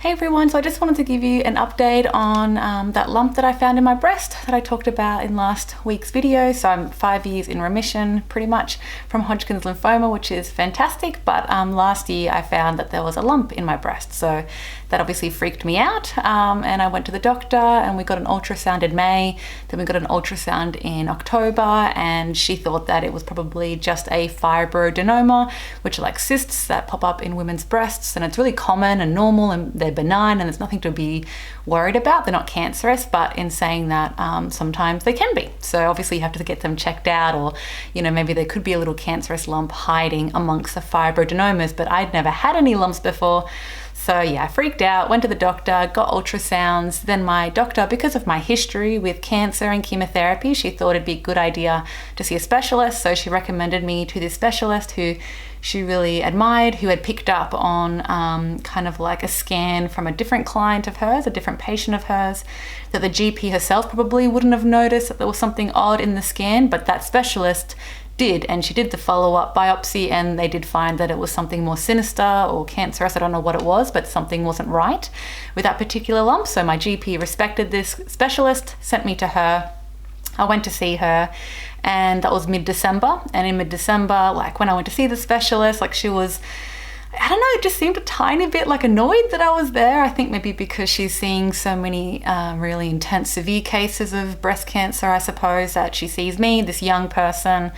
Hey everyone, so I just wanted to give you an update on that lump that I found in my breast that I talked about in last week's video. So I'm 5 years in remission pretty much from Hodgkin's lymphoma, which is fantastic. But last year I found that there was a lump in my breast. So that obviously freaked me out. And I went to the doctor and we got an ultrasound in May. Then we got an ultrasound in October, and she thought that it was probably just a fibroadenoma, which are like cysts that pop up in women's breasts. And it's really common and normal, and they're benign and there's nothing to be worried about. They're not cancerous, but in saying that, sometimes they can be. So obviously you have to get them checked out, or maybe there could be a little cancerous lump hiding amongst the fibroadenomas, but I'd never had any lumps before. So yeah, I freaked out, went to the doctor, got ultrasounds. Then my doctor, because of my history with cancer and chemotherapy, she thought it'd be a good idea to see a specialist. So she recommended me to this specialist who she really admired, who had picked up on kind of like a scan from a different client of hers, a different patient of hers, that the GP herself probably wouldn't have noticed that there was something odd in the scan, but that specialist did, and she did the follow-up biopsy, and they did find that it was something more sinister or cancerous. I don't know what it was, but something wasn't right with that particular lump. So my GP respected this specialist, sent me to her. I went to see her, and that was mid-December. And in mid-December, like when I went to see the specialist, like she was, I don't know, it just seemed a tiny bit like annoyed that I was there. I think maybe because she's seeing so many really intense, severe cases of breast cancer, I suppose, that she sees me, this young person,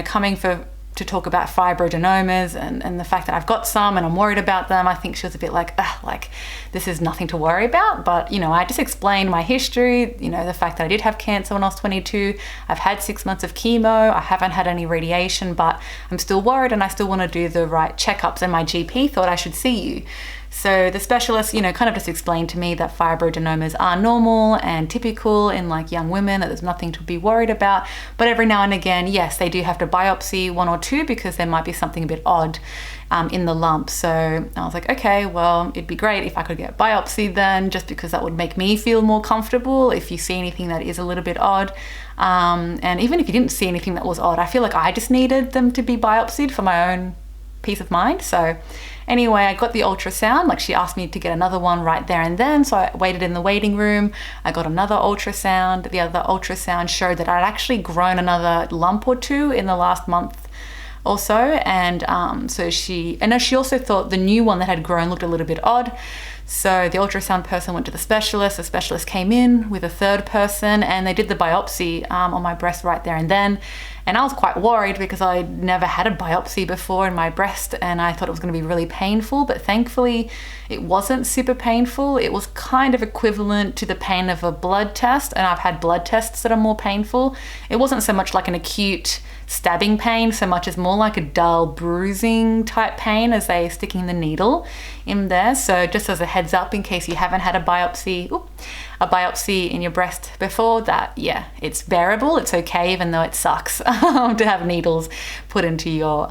coming to talk about fibroadenomas and the fact that I've got some and I'm worried about them. I think she was a bit like this is nothing to worry about. But, I just explained my history, the fact that I did have cancer when I was 22. I've had 6 months of chemo. I haven't had any radiation, but I'm still worried and I still want to do the right checkups. And my GP thought I should see you. So the specialist, kind of just explained to me that fibroadenomas are normal and typical in like young women, that there's nothing to be worried about. But every now and again, yes, they do have to biopsy one or two because there might be something a bit odd in the lump. So I was like, okay, well, it'd be great if I could get biopsy then, just because that would make me feel more comfortable if you see anything that is a little bit odd. And even if you didn't see anything that was odd, I feel like I just needed them to be biopsied for my own peace of mind. So anyway, I got the ultrasound. Like, she asked me to get another one right there and then. So I waited in the waiting room. I got another ultrasound. The other ultrasound showed that I'd actually grown another lump or two in the last month or so. And so she also thought the new one that had grown looked a little bit odd. So the ultrasound person went to the specialist. The specialist came in with a third person, and they did the biopsy on my breast right there and then. And I was quite worried because I'd never had a biopsy before in my breast, and I thought it was going to be really painful, but thankfully it wasn't super painful. It was kind of equivalent to the pain of a blood test, and I've had blood tests that are more painful. It wasn't so much like an acute stabbing pain so much as more like a dull bruising type pain as they sticking the needle in there. So just as a heads up, in case you haven't had a biopsy in your breast before, that it's bearable, it's okay, even though it sucks to have needles put into your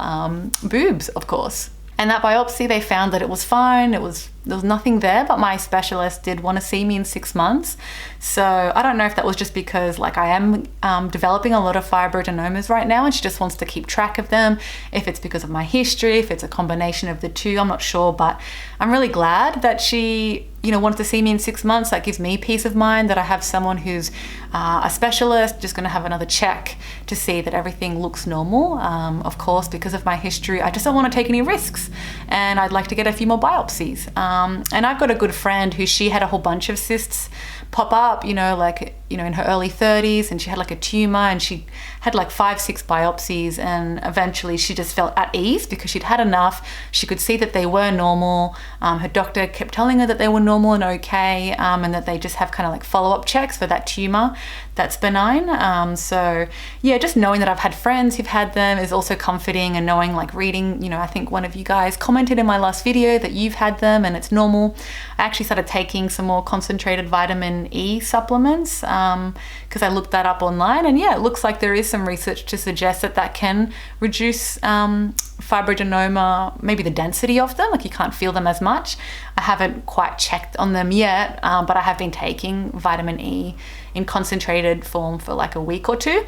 boobs, of course. And that biopsy, they found that it was fine. There was nothing there, but my specialist did want to see me in 6 months. So I don't know if that was just because I am developing a lot of fibroadenomas right now, and she just wants to keep track of them. If it's because of my history, if it's a combination of the two, I'm not sure. But I'm really glad that she wanted to see me in 6 months. That gives me peace of mind that I have someone who's a specialist, just going to have another check to see that everything looks normal. Of course, because of my history, I just don't want to take any risks, and I'd like to get a few more biopsies. And I've got a good friend who, she had a whole bunch of cysts pop up, in her early 30s, and she had a tumor, and she had 5-6 biopsies, and eventually she just felt at ease because she'd had enough. She could see that they were normal. Her doctor kept telling her that they were normal and okay, and that they just have kind of follow-up checks for that tumor that's benign. So yeah, just knowing that I've had friends who've had them is also comforting, and knowing, reading, I think one of you guys commented in my last video that you've had them and it's normal. I actually started taking some more concentrated vitamin E supplements because I looked that up online, and it looks like there is some research to suggest that can reduce fibroadenoma, maybe the density of them, you can't feel them as much. I haven't quite checked on them yet, but I have been taking vitamin E in concentrated form for a week or two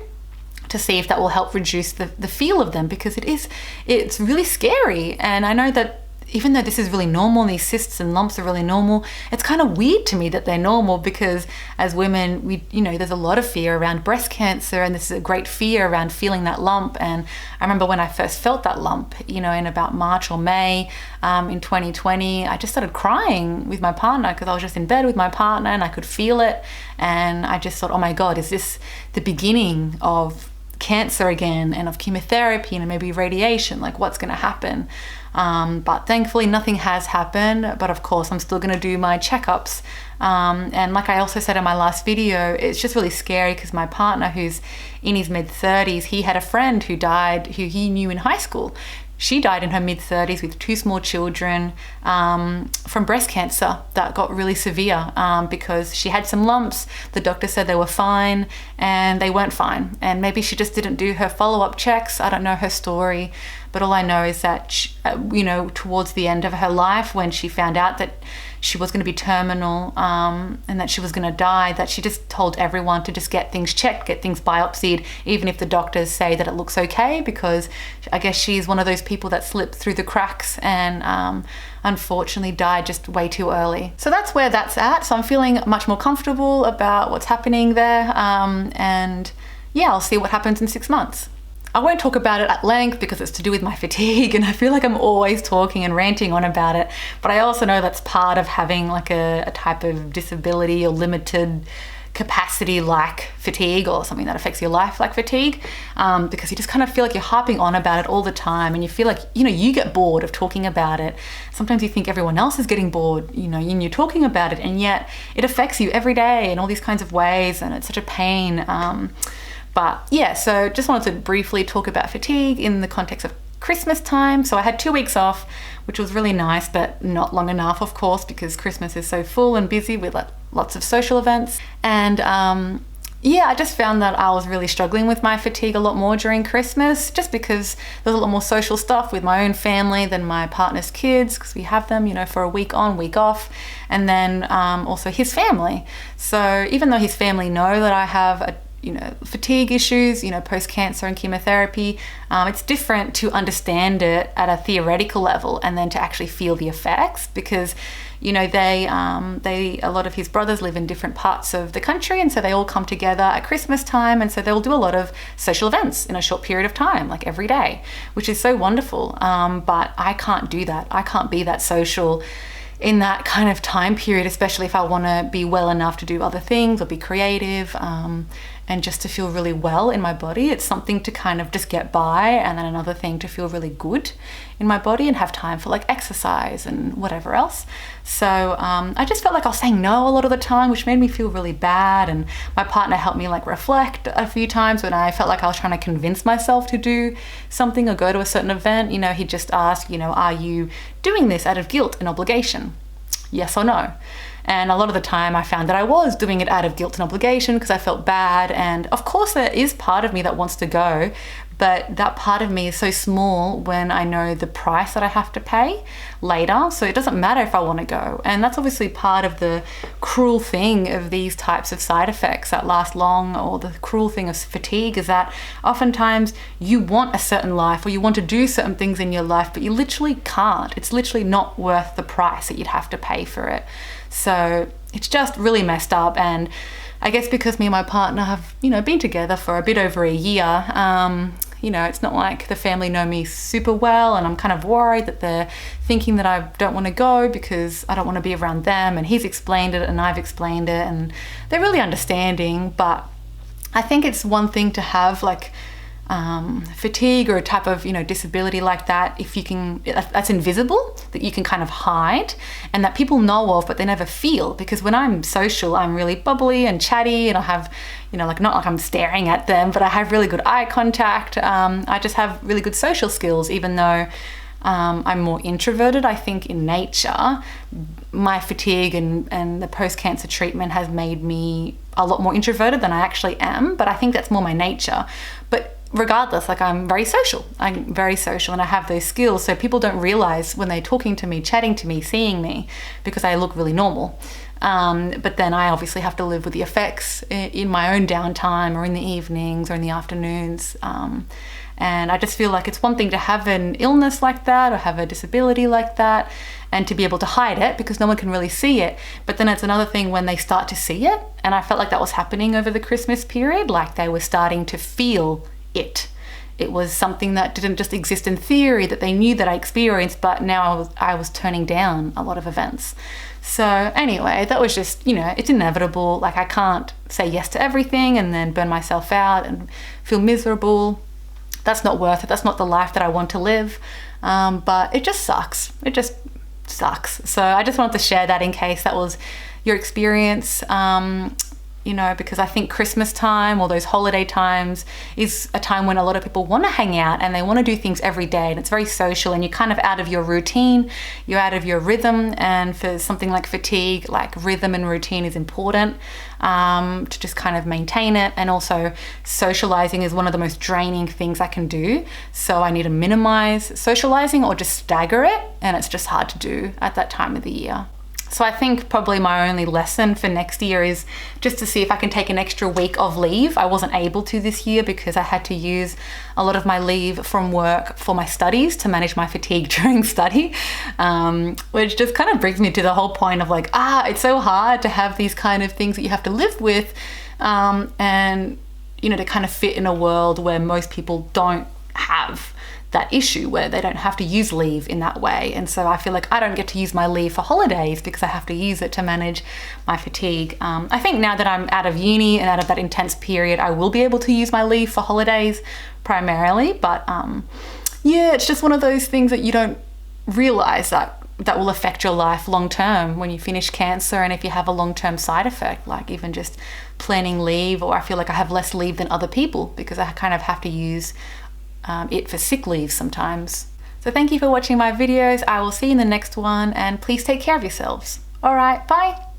to see if that will help reduce the feel of them, because it's really scary. And I know that even though this is really normal, these cysts and lumps are really normal, it's kind of weird to me that they're normal, because as women, there's a lot of fear around breast cancer, and this is a great fear around feeling that lump. And I remember when I first felt that lump, in about March or May in 2020, I just started crying with my partner, because I was just in bed with my partner and I could feel it. And I just thought, oh my God, is this the beginning of cancer again, and of chemotherapy and maybe radiation? Like, what's going to happen? But thankfully nothing has happened, but of course I'm still going to do my checkups. And like I also said in my last video, it's just really scary, because my partner, who's in his mid-30s, he had a friend who died, who he knew in high school. She died in her mid-30s with 2 small children from breast cancer that got really severe, because she had some lumps. The doctor said they were fine, and they weren't fine. And maybe she just didn't do her follow-up checks. I don't know her story, but all I know is that towards the end of her life, when she found out that she was going to be terminal, and that she was going to die, that she just told everyone to just get things checked, get things biopsied, even if the doctors say that it looks okay, because I guess she's one of those people that slipped through the cracks and unfortunately died just way too early. So that's where that's at. So I'm feeling much more comfortable about what's happening there, and yeah, I'll see what happens in 6 months. I won't talk about it at length because it's to do with my fatigue, and I feel like I'm always talking and ranting on about it. But I also know that's part of having like a type of disability or limited capacity like fatigue, or something that affects your life like fatigue, because you just kind of feel like you're harping on about it all the time, and you feel like, you get bored of talking about it. Sometimes you think everyone else is getting bored, and you're talking about it, and yet it affects you every day in all these kinds of ways, and it's such a pain. But yeah, so just wanted to briefly talk about fatigue in the context of Christmas time. So I had 2 weeks off, which was really nice, but not long enough, of course, because Christmas is so full and busy with lots of social events. And I just found that I was really struggling with my fatigue a lot more during Christmas, just because there's a lot more social stuff with my own family than my partner's kids, because we have them, for a week on, week off, and then also his family. So even though his family know that I have fatigue issues, post-cancer and chemotherapy, it's different to understand it at a theoretical level and then to actually feel the effects, because a lot of his brothers live in different parts of the country, and so they all come together at Christmas time, and so they'll do a lot of social events in a short period of time, like every day, which is so wonderful. But I can't do that. I can't be that social in that kind of time period, especially if I want to be well enough to do other things or be creative, and just to feel really well in my body. It's something to kind of just get by, and then another thing to feel really good in my body and have time for like exercise and whatever else. So I just felt like I was saying no a lot of the time, which made me feel really bad. And my partner helped me like reflect a few times when I felt like I was trying to convince myself to do something or go to a certain event. He'd just ask, are you doing this out of guilt and obligation? Yes or no? And a lot of the time I found that I was doing it out of guilt and obligation, because I felt bad. And of course there is part of me that wants to go, but that part of me is so small when I know the price that I have to pay later. So it doesn't matter if I want to go. And that's obviously part of the cruel thing of these types of side effects that last long, or the cruel thing of fatigue, is that oftentimes you want a certain life, or you want to do certain things in your life, but you literally can't. It's literally not worth the price that you'd have to pay for it. So it's just really messed up. And I guess because me and my partner have, been together for a bit over a year, it's not like the family know me super well, and I'm kind of worried that they're thinking that I don't want to go because I don't want to be around them. And he's explained it and I've explained it, and they're really understanding. But I think it's one thing to have like fatigue or a type of disability like that, if you can, that's invisible, that you can kind of hide and that people know of but they never feel. Because when I'm social, I'm really bubbly and chatty, and I have not like I'm staring at them, but I have really good eye contact. I just have really good social skills, even though I'm more introverted, I think, in nature. My fatigue and the post-cancer treatment has made me a lot more introverted than I actually am, but I think that's more my nature. But regardless, like I'm very social and I have those skills. So people don't realize when they're talking to me, chatting to me, seeing me, because I look really normal. But then I obviously have to live with the effects in my own downtime, or in the evenings or in the afternoons. And I just feel like it's one thing to have an illness like that or have a disability like that and to be able to hide it because no one can really see it. But then it's another thing when they start to see it. And I felt like that was happening over the Christmas period, like they were starting to feel it. It was something that didn't just exist in theory, that they knew that I experienced, but now I was turning down a lot of events. So anyway, that was just, it's inevitable. Like I can't say yes to everything and then burn myself out and feel miserable. That's not worth it. That's not the life that I want to live. But it just sucks. It just sucks. So I just wanted to share that in case that was your experience. Because I think Christmas time or those holiday times is a time when a lot of people want to hang out and they want to do things every day, and it's very social and you're kind of out of your routine, you're out of your rhythm. And for something like fatigue, like rhythm and routine is important to just kind of maintain it. And also socializing is one of the most draining things I can do. So I need to minimize socializing or just stagger it. And it's just hard to do at that time of the year. So I think probably my only lesson for next year is just to see if I can take an extra week of leave. I wasn't able to this year because I had to use a lot of my leave from work for my studies to manage my fatigue during study, which just kind of brings me to the whole point of like, it's so hard to have these kind of things that you have to live with and, to kind of fit in a world where most people don't have that issue where they don't have to use leave in that way. And so I feel like I don't get to use my leave for holidays because I have to use it to manage my fatigue. I think now that I'm out of uni and out of that intense period, I will be able to use my leave for holidays primarily. But it's just one of those things that you don't realize that will affect your life long term when you finish cancer, and if you have a long-term side effect, like even just planning leave, or I feel like I have less leave than other people because I kind of have to use it for sick leave sometimes. So thank you for watching my videos. I will see you in the next one, and please take care of yourselves. All right, bye.